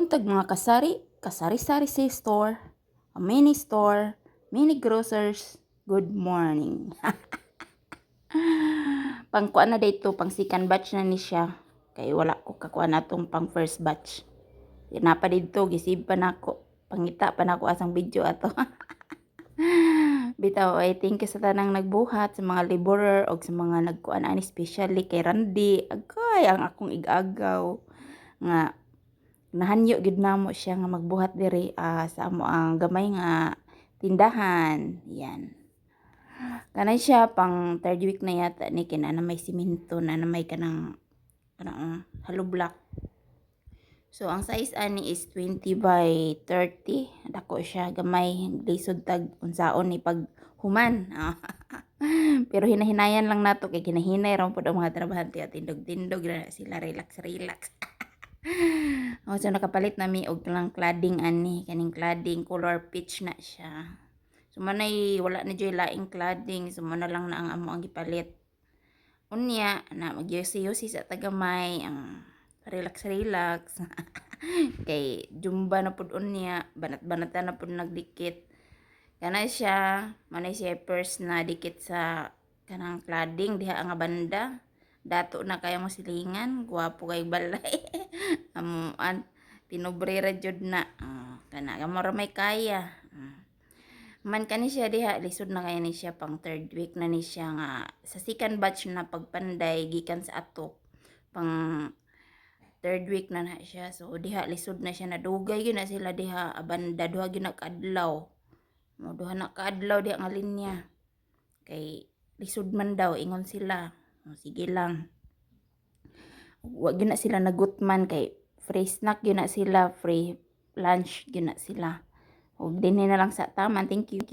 Buntag mga kasari, kasari-sari sa store, a mini store, mini grocers, good morning. Pangkuan na dito, pang second batch na ni siya. Kay wala ko kakuha na tong pang first batch. Yan na pa dito, gisib pa na ako. Pangita pa na ako asang video ato. Bitaw ay thank you sa tanang nagbuhat, sa mga laborer o sa mga nagkuan ani especially kay Randy. Agay ang akong igagaw nga nahanyo gid namo siya nga magbuhat diri sa amo ang gamay nga tindahan. Yan. Kanay siya pang third week na yata ni kina na may simento na may kanang hollow block. So ang size ani is 20 by 30. Dako siya gamay lisod tag unsaon ni pag human. Pero hinahinayan lang nato kay kinahinay ra pud ang mga trabahante at tindog-tindog na sila relax. So nakapalit na mi og lang cladding ani, kaning cladding color peach na siya. So manay wala na joy laing cladding, so man lang na ang amo ang gipalit. Unya na magyosi-yosi sa tagamay ang relax. Kay jumba na pud unya, banat-banatan na pud nagdikit. Kana siya, manay siya first na dikit sa kanang cladding diha nga banda. Dato na kaya mo silingan, guwapo kay balay. Amuan, tinobrera jud na. Kana gamora may kaya. Man kani siya diha, lisod na kaya ni siya pang third week na ni siya nga sa second batch na pagpanday gikan sa atok. Pang third week na siya. So diha lisod na siya, nadugay gyud na sila diha banda, duha gyud na kaadlaw. Mo duha na kaadlaw diha nga linya. Kay lisod man daw ingon sila. Sige lang. Wag yun na sila nagutman kay free snack yun na sila, free lunch yun na sila. Huwag din na lang sa taman. Thank you.